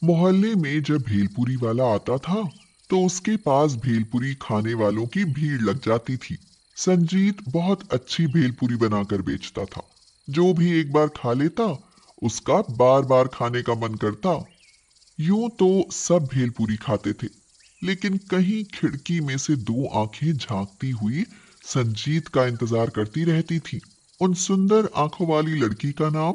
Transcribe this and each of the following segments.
मोहल्ले में जब भेलपुरी वाला आता था तो उसके पास भेलपुरी खाने वालों की भीड़ लग जाती थी। संजीत बहुत अच्छी भेलपुरी बनाकर बेचता था। जो भी एक बार खा लेता उसका बार बार खाने का मन करता। यूं तो सब भेलपुरी खाते थे, लेकिन कहीं खिड़की में से दो आंखें झांकती हुई संजीत का इंतजार करती रहती थी। उन सुंदर आंखों वाली लड़की का नाम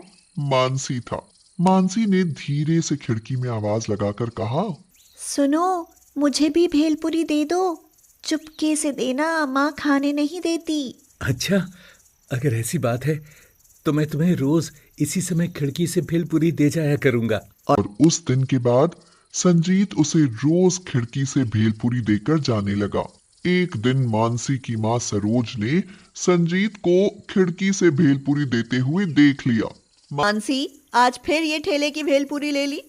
मानसी था। मानसी ने धीरे से खिड़की में आवाज लगाकर कहा, सुनो, मुझे भी भेलपुरी दे दो। चुपके से देना, माँ खाने नहीं देती। अच्छा, अगर ऐसी बात है तो मैं तुम्हें रोज इसी समय खिड़की से भेलपुरी दे जाया करूंगा। और उस दिन के बाद संजीत उसे रोज खिड़की से भेलपुरी देकर जाने लगा। एक दिन मानसी की माँ सरोज ने संजीत को खिड़की से भेलपुरी देते हुए देख लिया। मानसी, आज फिर ये ठेले की भेलपुरी ले ली।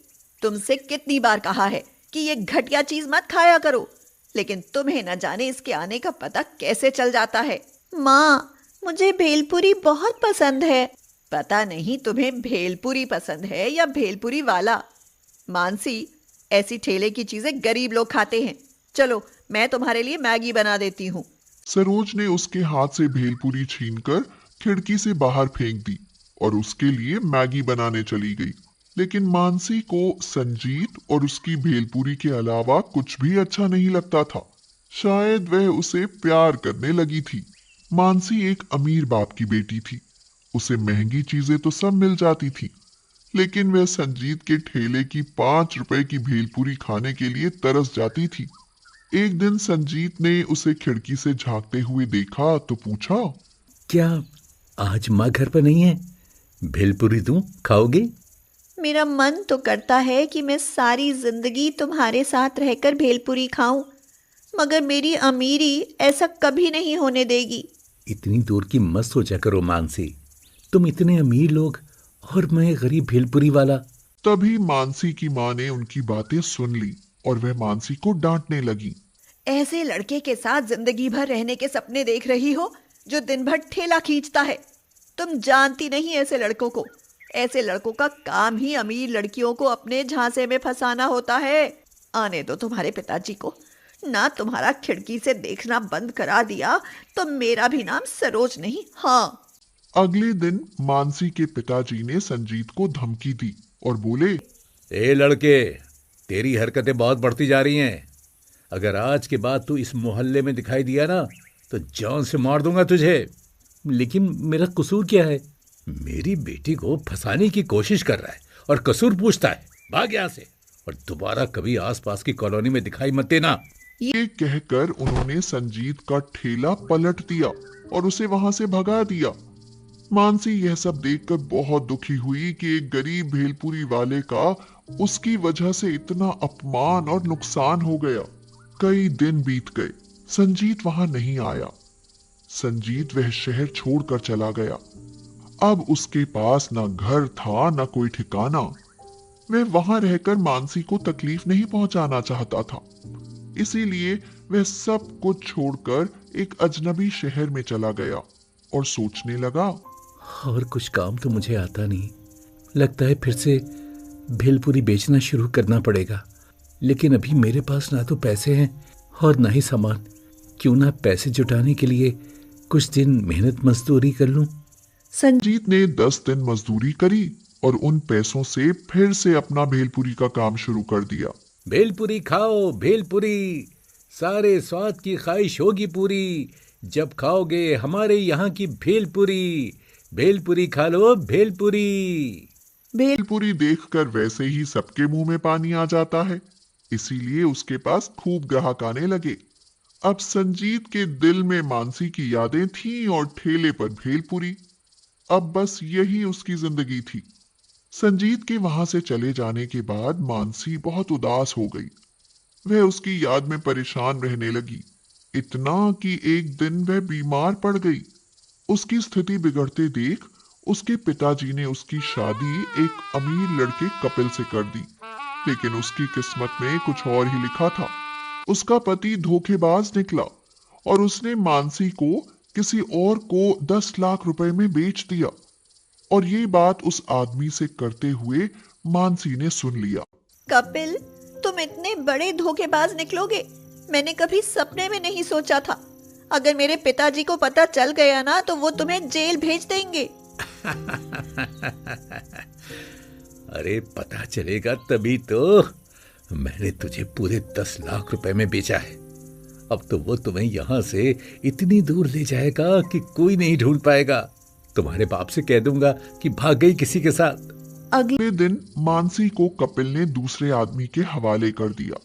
तुमसे कितनी बार कहा है कि ये घटिया चीज मत खाया करो, लेकिन तुम्हें न जाने इसके आने का पता कैसे चल जाता है। माँ, मुझे भेलपुरी बहुत पसंद है। पता नहीं तुम्हें भेलपुरी पसंद है या भेलपुरी वाला। मानसी, ऐसी ठेले की चीजें गरीब लोग खाते हैं। चलो, मैं तुम्हारे लिए मैगी बना देती हूँ। सरोज ने उसके हाथ से भेलपुरी छीनकर खिड़की से बाहर फेंक दी और उसके लिए मैगी बनाने चली गई। लेकिन मानसी को संजीत और उसकी भेलपुरी के अलावा कुछ भी अच्छा नहीं लगता था। शायद वह उसे प्यार करने लगी थी। मानसी एक अमीर बाप की बेटी थी। उसे महंगी चीजें तो सब मिल जाती थी, लेकिन वह संजीत के ठेले की 5 रुपए की भेलपुरी खाने के लिए तरस जाती थी। एक दिन संजीत ने उसे खिड़की से झांकते हुए देखा तो पूछा, क्या आज माँ घर पर नहीं है? भेलपुरी दूं, खाओगे? मेरा मन तो करता है कि मैं सारी जिंदगी तुम्हारे साथ रहकर भेलपुरी खाऊं, मगर मेरी अमीरी ऐसा कभी नहीं होने देगी। इतनी दूर की मत सोचा करो मानसी। तुम इतने अमीर लोग और मैं गरीब भेलपुरी वाला। तभी मानसी की माँ ने उनकी बातें सुन ली और वह मानसी को डांटने लगी। ऐसे लड़के के साथ जिंदगी भर रहने के सपने देख रही हो जो दिन भर ठेला खींचता है। तुम जानती नहीं ऐसे लड़कों को। ऐसे लड़कों का काम ही अमीर लड़कियों को अपने झांसे में फंसाना होता है। आने दो तुम्हारे पिताजी को। ना तुम्हारा खिड़की से देखना बंद करा दिया तो मेरा भी नाम सरोज नहीं। हाँ। अगले दिन मानसी के पिताजी ने संजीत को धमकी दी और बोले, ए लड़के, तेरी हरकतें बहुत बढ़ती जा रही हैं। अगर आज के बाद तू इस मोहल्ले में दिखाई दिया ना तो जान से मार दूंगा तुझे। लेकिन मेरा कसूर क्या है? मेरी बेटी को फंसाने की कोशिश कर रहा है और कसूर पूछता है। भाग यहाँ से और दोबारा कभी आसपास की कॉलोनी में दिखाई मत देना। ये कहकर उन्होंने संजीत का ठेला पलट दिया और उसे वहां से भगा दिया। मानसी यह सब देखकर बहुत दुखी हुई कि एक गरीब भेलपुरी वाले का उसकी वजह से इतना अपमान और नुकसान हो गया। कई दिन बीत गए, संजीत वहां नहीं आया। संजीत वह शहर छोड़कर चला गया। अब उसके पास न घर था न कोई ठिकाना। वह वहां रहकर मानसी को तकलीफ नहीं पहुंचाना चाहता था, इसीलिए वह सब कुछ छोड़कर एक अजनबी शहर में चला गया और सोचने लगा, और कुछ काम तो मुझे आता नहीं। लगता है फिर से भेलपुरी बेचना शुरू करना पड़ेगा। लेकिन अभी मेरे पास ना तो पैसे हैं और ना ही सामान। क्यों ना पैसे जुटाने के लिए कुछ दिन मेहनत मजदूरी कर लूं। संजीत ने 10 दिन मजदूरी करी और उन पैसों से फिर से अपना भेलपुरी का काम शुरू कर दिया। भेलपुरी खाओ, भेलपुरी, सारे स्वाद की ख्वाहिश होगी पूरी जब खाओगे हमारे यहाँ की भेलपुरी। भेलपुरी खा लो, भेलपुरी। भेलपुरी देखकर वैसे ही सबके मुंह में पानी आ जाता है, इसीलिए उसके पास खूब ग्राहक आने लगे। अब संजीत के दिल में मानसी की यादें थीं और ठेले पर भेलपुरी। अब बस यही उसकी जिंदगी थी। संजीत के वहां से चले जाने के बाद मानसी बहुत उदास हो गई। वह उसकी याद में परेशान रहने लगी, इतना कि एक दिन वह बीमार पड़ गई। उसकी स्थिति बिगड़ते देख उसके पिताजी ने उसकी शादी एक अमीर लड़के कपिल से कर दी। लेकिन उसकी किस्मत में कुछ और ही लिखा था। उसका पति धोखेबाज निकला और उसने मानसी को किसी और को 10 लाख रुपए में बेच दिया। और ये बात उस आदमी से करते हुए मानसी ने सुन लिया। कपिल, तुम इतने बड़े धोखेबाज निकलोगे, मैंने कभी सपने में नहीं सोचा था। अगर मेरे पिताजी को पता चल गया ना तो वो तुम्हें जेल भेज देंगे। अरे पता चलेगा तभी तो। मैंने तुझे पूरे 10 लाख रुपए में बेचा है। अब तो वो तुम्हें यहाँ से इतनी दूर ले जाएगा कि कोई नहीं ढूंढ पाएगा। तुम्हारे बाप से कह दूंगा कि भाग गई किसी के साथ। अगले दिन मानसी को कपिल ने दूसरे आदमी के हवाले कर दिया।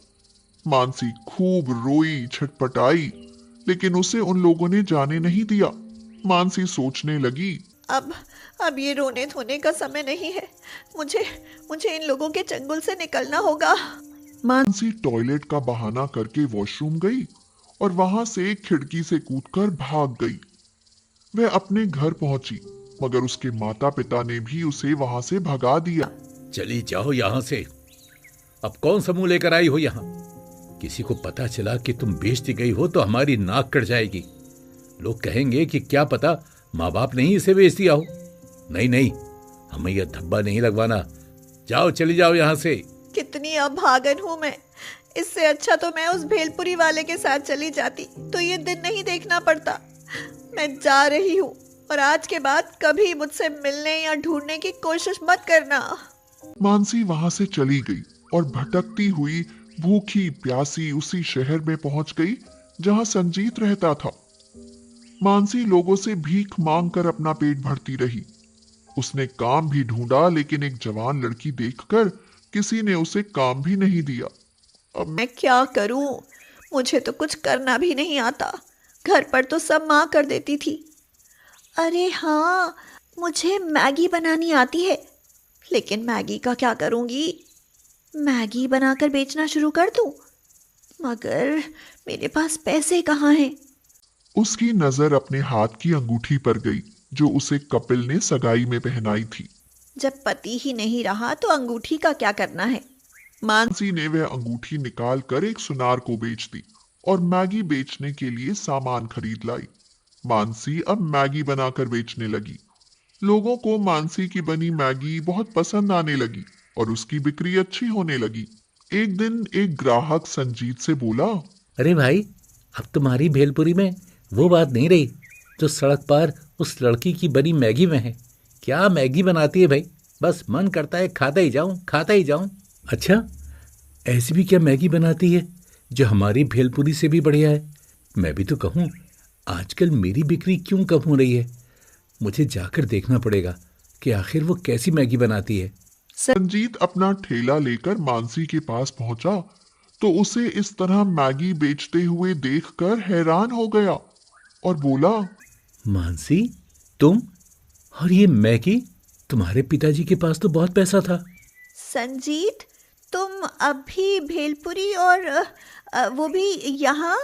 मानसी खूब रोई, छटपटाई, लेकिन उसे उन लोगों ने जाने नहीं दिया। मानसी सोचने लगी, अब ये रोने धोने का समय नहीं है। मुझे इन लोगों के चंगुल से निकलना होगा। मानसी टॉयलेट का बहाना करके वॉशरूम गई और वहां से एक खिड़की से कूदकर भाग गई। वह अपने घर पहुंची, मगर उसके माता पिता ने भी उसे वहां से भगा दिया। चली जाओ यहाँ से। अब कौन सा मुंह लेकर आई हो यहाँ? किसी को पता चला कि तुम बेचती गई हो तो हमारी नाक कट जाएगी। लोग कहेंगे कि क्या पता माँ बाप ने ही इसे बेच दिया हो। नहीं, हमें यह धब्बा नहीं लगवाना। जाओ, चली जाओ यहाँ से। कितनी अभागन हूँ मैं। इससे अच्छा तो मैं उस भेलपुरी वाले के साथ चली जाती तो ये दिन नहीं देखना पड़ता। मैं जा रही हूँ और आज के बाद कभी मुझसे मिलने या ढूंढने की कोशिश मत करना। मानसी वहां से चली गई और भटकती हुई भूखी प्यासी उसी शहर में पहुंच गई जहां संजीत रहता था। मानसी लोगों से भीख मांगकर अपना पेट भरती रही। उसने काम भी ढूंढा, लेकिन एक जवान लड़की देखकर किसी ने उसे काम भी नहीं दिया। अब मैं क्या करूं? मुझे तो कुछ करना भी नहीं आता। घर पर तो सब माँ कर देती थी। अरे हाँ, मुझे मैगी बनानी आती है, लेकिन मैगी का क्या करूंगी? मैगी बनाकर बेचना शुरू कर दूं, मगर मेरे पास पैसे कहाँ हैं? उसकी नजर अपने हाथ की अंगूठी पर गई जो उसे कपिल ने सगाई में पहनाई थी। जब पति ही नहीं रहा तो अंगूठी का क्या करना है? मानसी ने वह अंगूठी निकाल कर एक सुनार को बेच दी और मैगी बेचने के लिए सामान खरीद लाई। मानसी अब मैगी बनाकर बेचने लगी। लोगों को मानसी की बनी मैगी बहुत पसंद आने लगी और उसकी बिक्री अच्छी होने लगी। एक दिन एक ग्राहक संजीत से बोला, अरे भाई, अब तुम्हारी भेलपुरी में वो बात नहीं रही जो सड़क पार उस लड़की की बनी मैगी में है। क्या मैगी बनाती है भाई, बस मन करता है खाता ही जाऊं। अच्छा, ऐसी भी क्या मैगी बनाती है जो हमारी भेलपुरी से भी बढ़िया है? मैं भी तो कहूँ, आजकल मेरी बिक्री क्यों कम हो रही है? मुझे जाकर देखना पड़ेगा कि आखिर वो कैसी मैगी बनाती है। संजीत अपना ठेला लेकर मानसी के पास पहुंचा तो उसे इस तरह मैगी बेचते हुए देखकर हैरान हो गया और बोला, मानसी, तुम और ये मैगी? तुम्हारे पिताजी के पास तो बहुत पैसा था। संजीत, तुम अभी भेलपुरी और वो भी यहाँ?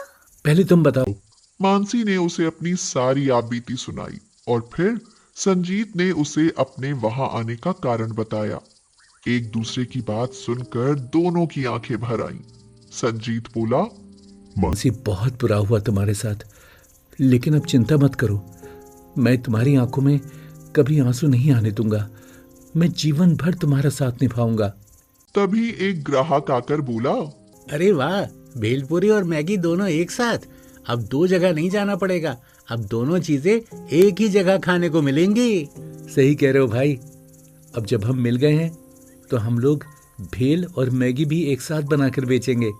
पहले तुम बताओ। मानसी ने उसे अपनी सारी आपबीती सुनाई और फिर संजीत ने उसे अपने वहां आने का कारण बताया। एक दूसरे की बात सुनकर दोनों की आंखें भर आईं। संजीत बोला, मानसी, बहुत बुरा हुआ तुम्हारे साथ, लेकिन अब चिंता मत करो। मैं तुम्हारी आंखों में कभी आंसू नहीं आने दूंगा। मैं जीवन भर तुम्हारा साथ निभाऊंगा। तभी एक ग्राहक आकर बोला, अरे वाह, भेलपुरी और मैगी दोनों एक साथ। अब 2 जगह नहीं जाना पड़ेगा, अब दोनों चीजें एक ही जगह खाने को मिलेंगी। सही कह रहे हो भाई। अब जब हम मिल गए हैं तो हम लोग भेल और मैगी भी एक साथ बनाकर बेचेंगे,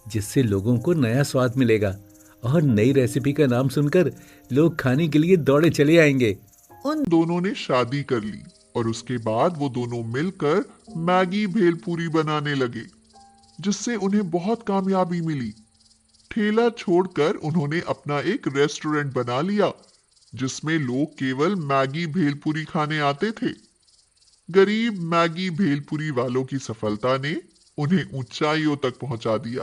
जिससे लोगों को नया स्वाद मिलेगा और नई रेसिपी का नाम सुनकर लोग खाने के लिए दौड़े चले आएंगे। उन दोनों ने शादी कर ली और उसके बाद वो दोनों मिलकर मैगी भेलपूरी बनाने लगे, जिससे उन्हें बहुत कामयाबी मिली। ठेला छोड़कर उन्होंने अपना एक रेस्टोरेंट बना लिया जिसमें लोग केवल मैगी भेलपूरी खाने आते थे। गरीब मैगी भेलपूरी वालों की सफलता ने उन्हें ऊंचाइयों तक पहुंचा दिया।